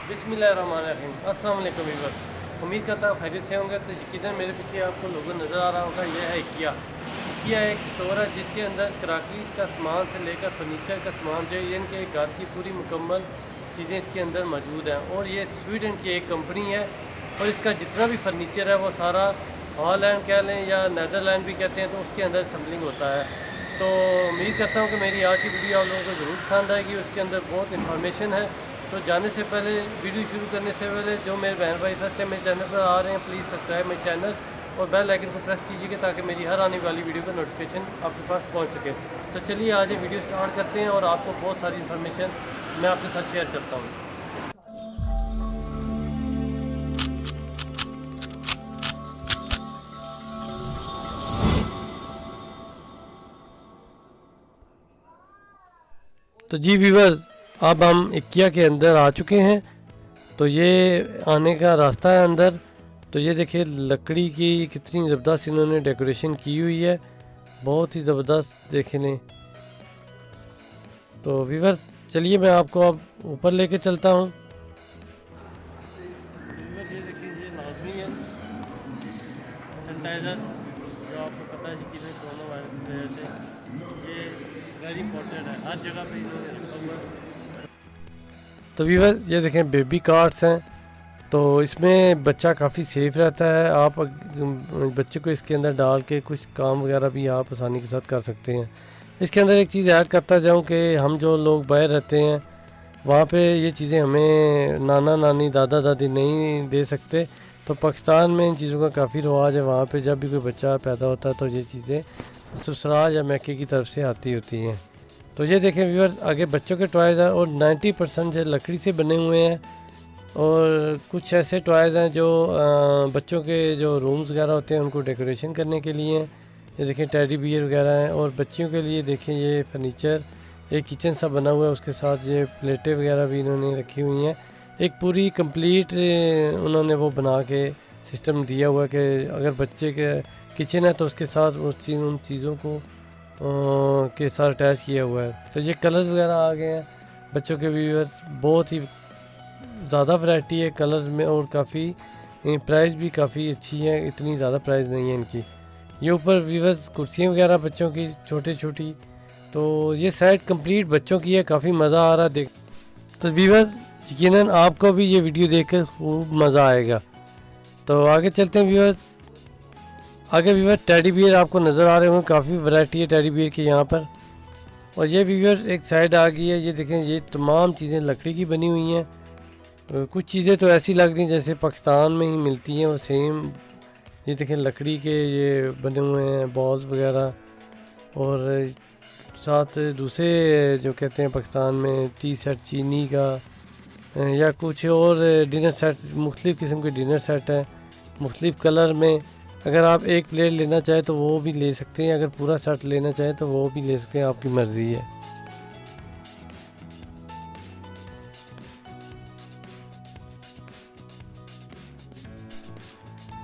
बिस्मिल्लाहिर्रहमानिर्रहीम। अस्सलाम वालेकुम व्यूअर्स, उम्मीद करता हूँ खैरियत से होंगे। तो यकीनन मेरे पीछे आपको लोगो नज़र आ रहा होगा, यह है इकिया। इकिया एक स्टोर है जिसके अंदर क्रॉकरी का सामान से लेकर फर्नीचर का सामान जो है इनके घर की पूरी मुकम्मल चीज़ें इसके अंदर मौजूद हैं। और ये स्वीडन की एक कंपनी है और इसका जितना भी फर्नीचर है वो सारा हॉलैंड कह लें या नैदरलैंड भी कहते हैं, तो उसके अंदर असम्बलिंग होता है। तो उम्मीद करता हूँ कि मेरी आज की वीडियो आप लोगों को ज़रूर पसंद आएगी। उसके अंदर बहुत इन्फॉर्मेशन है। तो जाने से पहले, वीडियो शुरू करने से पहले, जो मेरे बहन भाई फर्स्ट टाइम मेरे चैनल पर आ रहे हैं, प्लीज़ सब्सक्राइब मेरे चैनल और बेल आइकन को प्रेस कीजिएगा ताकि मेरी हर आने वाली वीडियो का नोटिफिकेशन आपके पास पहुंच सके। तो चलिए आज ये वीडियो स्टार्ट करते हैं और आपको बहुत सारी इन्फॉर्मेशन मैं आपके साथ शेयर करता हूँ। तो जी व्यूअर्स, अब हम इकिया के अंदर आ चुके हैं। तो ये आने का रास्ता है अंदर। तो ये देखिए लकड़ी की कितनी ज़बरदस्त इन्होंने डेकोरेशन की हुई है, बहुत ही ज़बरदस्त देखे लें। तो व्यूअर्स चलिए मैं आपको अब ऊपर लेके चलता हूँ। ये देखिए, ये लाजमी है सैनिटाइज़र, जो आपको पता है कि कोरोना वायरस की वजह से ये वेरी इंपॉर्टेंट है, हर जगह पे इन्होंने रखा हुआ है। तो व्यूअर्स ये देखें बेबी कार्ड्स हैं। तो इसमें बच्चा काफ़ी सेफ रहता है। आप बच्चे को इसके अंदर डाल के कुछ काम वगैरह भी आप आसानी के साथ कर सकते हैं। इसके अंदर एक चीज़ ऐड करता जाऊं कि हम जो लोग बाहर रहते हैं वहाँ पे ये चीज़ें हमें नाना नानी दादा दादी नहीं दे सकते। तो पाकिस्तान में इन चीज़ों का काफ़ी रवाज है। वहाँ पे जब भी कोई बच्चा पैदा होता है तो ये चीज़ें ससुराल या मैके की तरफ से आती होती हैं। तो ये देखें व्यूअर्स, आगे बच्चों के टॉयज़ हैं और 90% जो लकड़ी से बने हुए हैं। और कुछ ऐसे टॉयज़ हैं जो बच्चों के जो रूम्स वगैरह होते हैं उनको डेकोरेशन करने के लिए हैं। ये देखें टेडी बियर वगैरह हैं। और बच्चियों के लिए देखें ये फर्नीचर, एक किचन सा बना हुआ है, उसके साथ ये प्लेटें वगैरह भी इन्होंने रखी हुई हैं। एक पूरी कंप्लीट उन्होंने वो बना के सिस्टम दिया हुआ है कि अगर बच्चे के किचन है तो उसके साथ उन चीज़ों को के साथ अटैच किया हुआ है। तो ये कलर्स वगैरह आ गए हैं बच्चों के व्यूअर्स, बहुत ही ज़्यादा वैरायटी है कलर्स में और काफ़ी प्राइस भी काफ़ी अच्छी है, इतनी ज़्यादा प्राइस नहीं है इनकी। ये ऊपर व्यूअर्स कुर्सियाँ वगैरह बच्चों की छोटी छोटी। तो ये साइड कंप्लीट बच्चों की है, काफ़ी मज़ा आ रहा है देख। तो व्यूअर्स यकीनन आपको भी ये वीडियो देखकर खूब मज़ा आएगा। तो आगे चलते हैं व्यूअर्स। आगे व्यूअर्स टेडी बियर आपको नज़र आ रहे होंगे, काफ़ी वैरायटी है टेडी बियर की यहाँ पर। और ये व्यूअर्स एक साइड आ गई है, ये देखें ये तमाम चीज़ें लकड़ी की बनी हुई हैं। कुछ चीज़ें तो ऐसी लग रही जैसे पाकिस्तान में ही मिलती हैं वो सेम। ये देखें लकड़ी के ये बने हुए हैं बॉल्स वगैरह। और साथ दूसरे जो कहते हैं पाकिस्तान में टी सेट चीनी का या कुछ और डिनर सेट, मुख्तलिफ़ किस्म के डिनर सेट हैं मुख्तलिफ़ कलर में। अगर आप एक प्लेट लेना चाहें तो वो भी ले सकते हैं, अगर पूरा सेट लेना चाहें तो वो भी ले सकते हैं, आपकी मर्ज़ी है।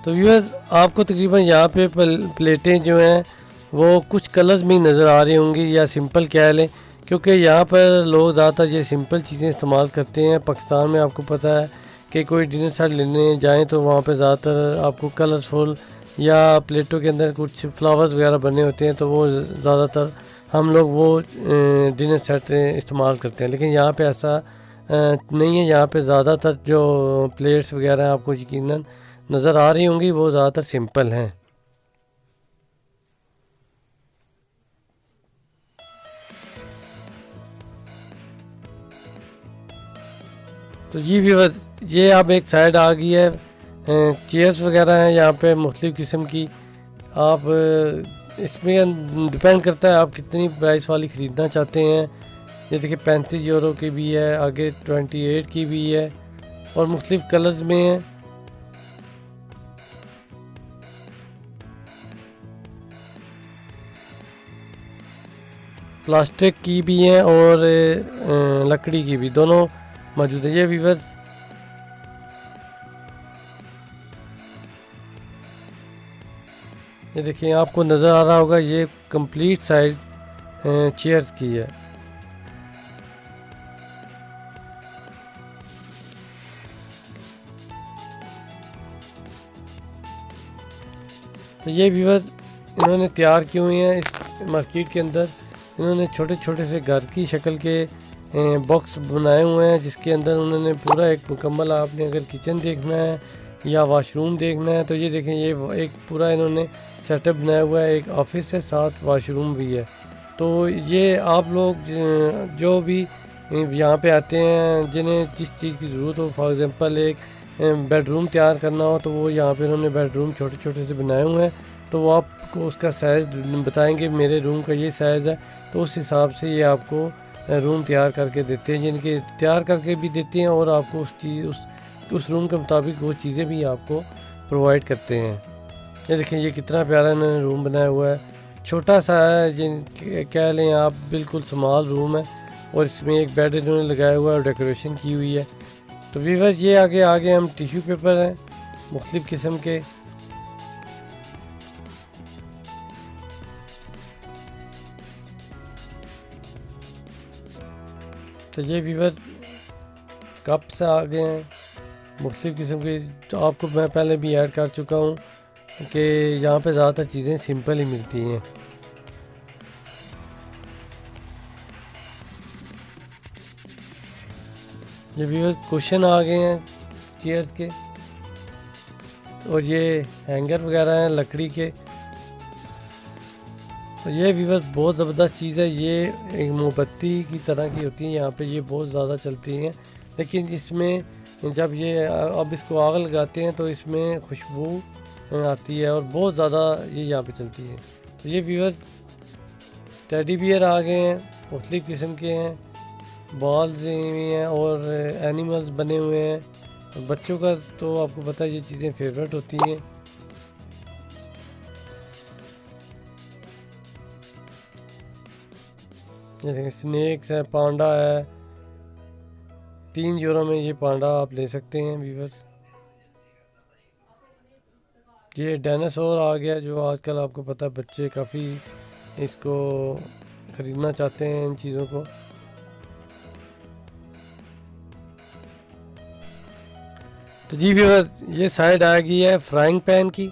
तो व्यूअर्स आपको तकरीबन यहाँ पे प्लेटें जो हैं वो कुछ कलर्स में नज़र आ रही होंगी या सिंपल कह लें, क्योंकि यहाँ पर लोग ज़्यादातर ये सिंपल चीज़ें इस्तेमाल करते हैं। पाकिस्तान में आपको पता है कि कोई डिनर सेट लेने जाएं तो वहाँ पे ज़्यादातर आपको कलरफुल या प्लेटों के अंदर कुछ फ्लावर्स वगैरह बने होते हैं, तो वो ज़्यादातर हम लोग वो डिनर सेट इस्तेमाल करते हैं। लेकिन यहाँ पे ऐसा नहीं है। यहाँ पे ज़्यादातर जो प्लेट्स वगैरह आपको यकीनन नज़र आ रही होंगी वो ज़्यादातर सिंपल हैं। तो ये व्यूअर्स ये अब एक साइड आ गई है, चेयर्स वगैरह हैं यहाँ पे मुख्तलिफ़ किस्म की। आप इसमें डिपेंड करता है आप कितनी प्राइस वाली ख़रीदना चाहते हैं। ये देखिए 35 यूरो की भी है, आगे 28 की भी है और मुख्तलिफ़ कलर्स में है। प्लास्टिक की भी हैं और लकड़ी की भी, दोनों मौजूद है। ये व्यूअर्स ये देखिए आपको नज़र आ रहा होगा, ये कंप्लीट साइड चेयर्स की है। तो ये व्यूअर्स इन्होंने तैयार किए हुए हैं इस मार्केट के अंदर। इन्होंने छोटे छोटे से घर की शक्ल के बॉक्स बनाए हुए हैं, जिसके अंदर उन्होंने पूरा एक मुकम्मल, आपने अगर किचन देखना है या वाशरूम देखना है तो ये देखें, ये एक पूरा इन्होंने सेटअप बनाया हुआ है। एक ऑफिस है, साथ वाशरूम भी है। तो ये आप लोग जो भी यहाँ पे आते हैं, जिन्हें जिस चीज़ की ज़रूरत हो, फॉर एग्ज़ाम्पल एक बेडरूम तैयार करना हो, तो वो यहाँ पे इन्होंने बेडरूम छोटे छोटे से बनाए हुए हैं। तो वो आपको उसका साइज़ बताएंगे, मेरे रूम का ये साइज़ है, तो उस हिसाब से ये आपको रूम तैयार करके देते हैं, जिनके तैयार करके भी देते हैं और आपको उस रूम के मुताबिक वो चीज़ें भी आपको प्रोवाइड करते हैं। ये देखिए, ये कितना प्यारा इन्होंने रूम बनाया हुआ है। छोटा सा है, जिन कह लें आप, बिल्कुल स्मॉल रूम है, और इसमें एक बेड इन्होंने लगाया हुआ है और डेकोरेशन की हुई है। तो व्यूअर्स, ये आगे हम टिश्यू पेपर हैं मुख्तलिफ़ किस्म के। तो ये व्यूअर्स कप्स आ गए हैं मुख्तलिफ़ किस्म के। तो आपको मैं पहले भी ऐड कर चुका हूँ कि यहाँ पे ज़्यादातर चीज़ें सिंपल ही मिलती हैं। ये व्यूअर्स कुशन आ गए हैं चेयर्स के, और ये हैंगर वगैरह हैं लकड़ी के। तो ये व्यूअर्स बहुत ज़बरदस्त चीज़ है। ये एक मोमबत्ती की तरह की होती है, यहाँ पे ये बहुत ज़्यादा चलती हैं। लेकिन इसमें जब ये अब इसको आग लगाते हैं तो इसमें खुशबू आती है, और बहुत ज़्यादा ये यहाँ पे चलती है। तो ये व्यूअर्स टेडी बियर आ गए हैं, मुख्तलिफ़ किस्म के हैं, बॉल्स भी हैं और एनिमल्स बने हुए हैं। बच्चों का तो आपको पता है ये चीज़ें फेवरेट होती हैं। जैसे स्नैक्स है, पांडा है, 3 यूरो में ये पांडा आप ले सकते हैं व्यूअर्स। ये डायनासोर आ गया, जो आजकल आपको पता है बच्चे काफ़ी इसको ख़रीदना चाहते हैं, इन चीज़ों को। तो जी व्यूअर्स, ये साइड आ गई है फ्राइंग पैन की।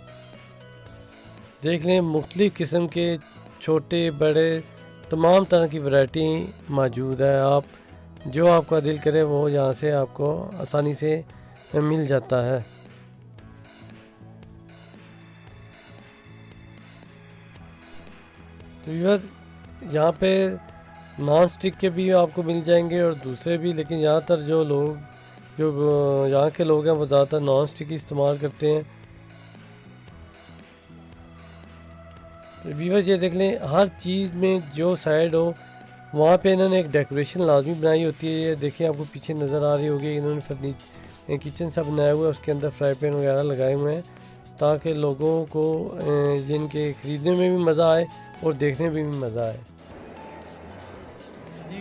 देख लें, मुख्तलिफ़ किस्म के छोटे बड़े तमाम तरह की वैरायटी मौजूद है। आप जो आपका दिल करे वो यहाँ से आपको आसानी से मिल जाता है। तो व्यूअर्स, यहाँ पे नॉन स्टिक के भी आपको मिल जाएंगे और दूसरे भी, लेकिन ज़्यादातर जो यहाँ के लोग हैं वो ज़्यादातर नॉन स्टिक ही इस्तेमाल करते हैं। तो व्यूअर्स, ये देख लें, हर चीज़ में जो साइड हो वहाँ पे इन्होंने एक डेकोरेशन लाजमी बनाई होती है। ये देखिए, आपको पीछे नज़र आ रही होगी, इन्होंने फर्नीचर किचन सा बनाया हुआ है, उसके अंदर फ्राई पैन वगैरह लगाए हुए हैं, ताकि लोगों को जिनके ख़रीदने में भी मज़ा आए और देखने में भी मज़ा आए। जी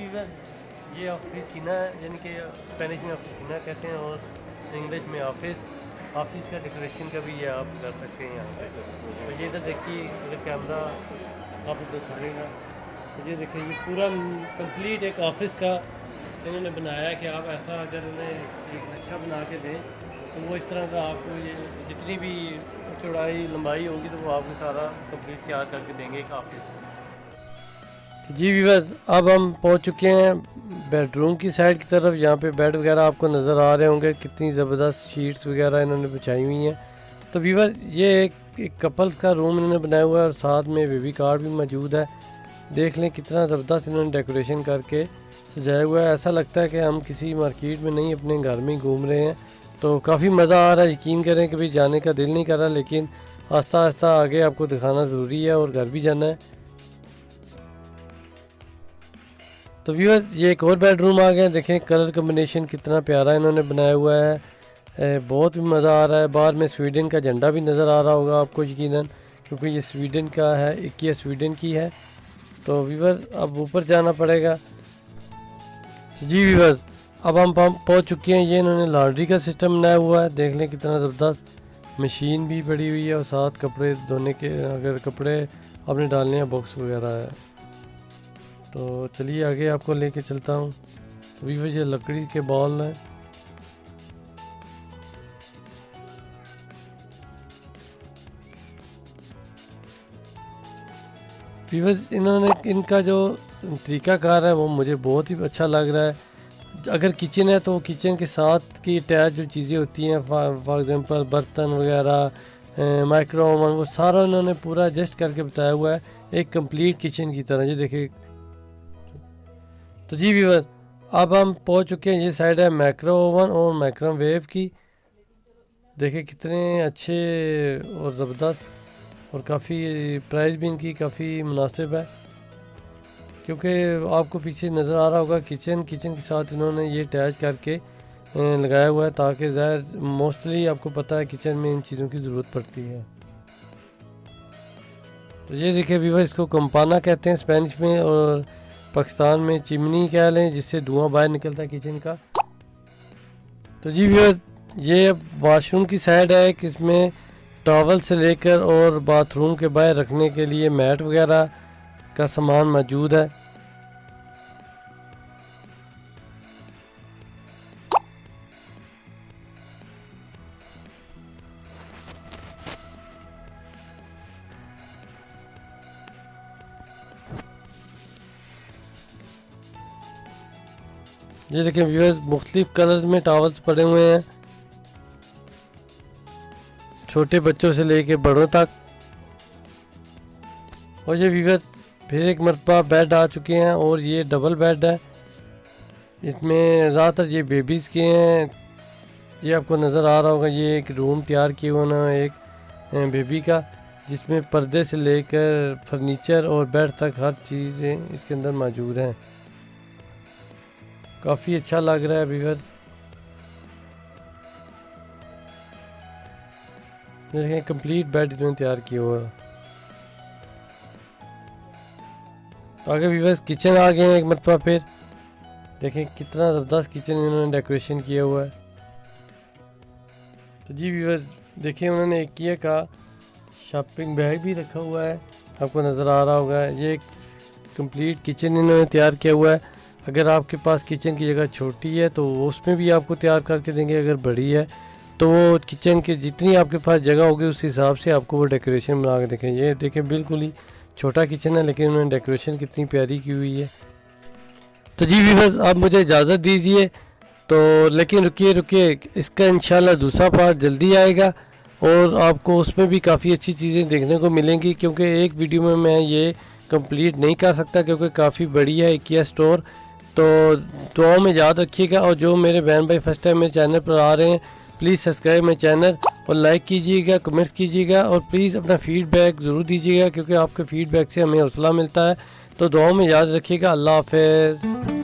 ये ऑफिस है, यानी कि स्पेनिश में ऑफिस कहते हैं, और इंग्लिश में ऑफिस का डेकोरेशन का भी ये आप कर सकते हैं यहाँ पे। तो ये इधर देखिए, अगर कैमरा आपको दिखाएगा तो ये देखिए, ये पूरा कंप्लीट एक ऑफिस का इन्होंने बनाया है कि आप ऐसा अगर इन्हें एक नक्शा बना के दें तो वो इस तरह का आपको, ये जितनी भी चौड़ाई लंबाई होगी तो वो आपको सारा कंप्लीट तैयार करके देंगे एक ऑफिस। जी व्यूअर्स, अब हम पहुंच चुके हैं बेडरूम की साइड की तरफ। यहाँ पे बेड वगैरह आपको नज़र आ रहे होंगे, कितनी ज़बरदस्त शीट्स वगैरह इन्होंने बिछाई हुई हैं। तो व्यूअर्स, ये एक कपल्स का रूम इन्होंने बनाया हुआ है, और साथ में बेबी कार्ड भी मौजूद है। देख लें कितना ज़बरदस्त इन्होंने डेकोरेशन करके सजाया हुआ है। ऐसा लगता है कि हम किसी मार्केट में नहीं, अपने घर में घूम रहे हैं। तो काफ़ी मज़ा आ रहा है। यकीन करें कि भाई जाने का दिल नहीं कर रहा, लेकिन आस्ता आस्ता आगे आपको दिखाना ज़रूरी है और घर भी जाना है। तो व्यूअर्स, ये एक और बेडरूम आ गया। देखें कलर कम्बिनेशन कितना प्यारा इन्होंने बनाया हुआ है, बहुत भी मज़ा आ रहा है। बाहर में स्वीडन का झंडा भी नज़र आ रहा होगा आपको यकीनन, क्योंकि ये स्वीडन का है, इक्किया स्वीडन की है। तो व्यूअर्स, अब ऊपर जाना पड़ेगा। जी व्यूअर्स, अब हम पहुंच चुके हैं। ये इन्होंने लॉन्ड्री का सिस्टम बनाया हुआ है। देख लें कितना ज़बरदस्त, मशीन भी पड़ी हुई है, और साथ कपड़े धोने के, अगर कपड़े आपने डालने हैं, बॉक्स वगैरह है। तो चलिए आगे आपको लेके चलता हूँ। तो व्यूअर्स, ये लकड़ी के बॉल हैं। व्यूअर्स इन्होंने इनका जो तरीक़ाकार है वो मुझे बहुत ही अच्छा लग रहा है। अगर किचन है तो किचन के साथ की अटैच जो चीज़ें होती हैं, फॉर एग्ज़ाम्पल बर्तन वगैरह, माइक्रो ओवन, वो सारा उन्होंने पूरा एडजस्ट करके बताया हुआ है एक कंप्लीट किचन की तरह। ये देखिए। तो जी व्यूअर्स अब हम पहुंच चुके हैं, ये साइड है माइक्रो ओवन और माइक्रोवेव की। देखिए कितने अच्छे और ज़बरदस्त, और काफ़ी प्राइस भी इनकी काफ़ी मुनासिब है, क्योंकि आपको पीछे नज़र आ रहा होगा किचन के साथ इन्होंने ये अटैच करके लगाया हुआ है, ताकि ज़ाहिर मोस्टली आपको पता है किचन में इन चीज़ों की ज़रूरत पड़ती है। तो ये देखिए व्यूअर्स, इसको कंपाना कहते हैं स्पेनिश में, और पाकिस्तान में चिमनी कह लें, जिससे धुआं बाहर निकलता है किचन का। तो जी व्यूअर्स ये वॉशरूम की साइड है कि इसमें टॉवल से लेकर और बाथरूम के बाहर रखने के लिए मैट वगैरह का सामान मौजूद है। ये देखिए व्यूअर्स, मुख्तलिफ कलर्स में टॉवल्स पड़े हुए हैं, छोटे बच्चों से लेके बड़ों तक। और ये व्यूअर्स फिर एक मरतबा बेड आ चुके हैं, और ये डबल बेड है। इसमें ज़्यादातर ये बेबीज़ के हैं। ये आपको नज़र आ रहा होगा, ये एक रूम तैयार किया हुआ ना एक बेबी का, जिसमें पर्दे से लेकर फर्नीचर और बेड तक हर चीज़ें इसके अंदर मौजूद हैं। काफ़ी अच्छा लग रहा है व्यूअर्स। देखें कंप्लीट बेड इन्होंने तैयार किया हुआ है। आगे व्यूअर्स किचन आ गए हैं एक मरतबा फिर। देखें कितना ज़बरदस्त किचन इन्होंने डेकोरेशन किया हुआ है। तो जी व्यूअर्स देखिए, उन्होंने एक किया का शॉपिंग बैग भी रखा हुआ है, आपको नज़र आ रहा होगा। ये एक कंप्लीट किचन इन्होंने तैयार किया हुआ है। अगर आपके पास किचन की जगह छोटी है तो उसमें भी आपको तैयार करके देंगे, अगर बड़ी है तो वो किचन के जितनी आपके पास जगह होगी उस हिसाब से आपको वो डेकोरेशन बना के देखें। ये देखें बिल्कुल ही छोटा किचन है, लेकिन उन्होंने डेकोरेशन कितनी प्यारी की हुई है। तो जी व्यूअर्स आप मुझे इजाज़त दीजिए, तो लेकिन रुकिए, इसका इंशाल्लाह दूसरा पार्ट जल्दी आएगा, और आपको उसमें भी काफ़ी अच्छी चीज़ें देखने को मिलेंगी, क्योंकि एक वीडियो में मैं ये कंप्लीट नहीं कर सकता, क्योंकि काफ़ी बड़ी है IKEA स्टोर। तो दुआओं में याद रखिएगा, और जो मेरे बहन भाई फर्स्ट टाइम मेरे चैनल पर आ रहे हैं, प्लीज़ सब्सक्राइब मेरे चैनल और लाइक कीजिएगा, कमेंट्स कीजिएगा, और प्लीज़ अपना फ़ीडबैक ज़रूर दीजिएगा, क्योंकि आपके फ़ीडबैक से हमें हौसला मिलता है। तो दुआओं में याद रखिएगा। अल्लाह हाफ़िज़।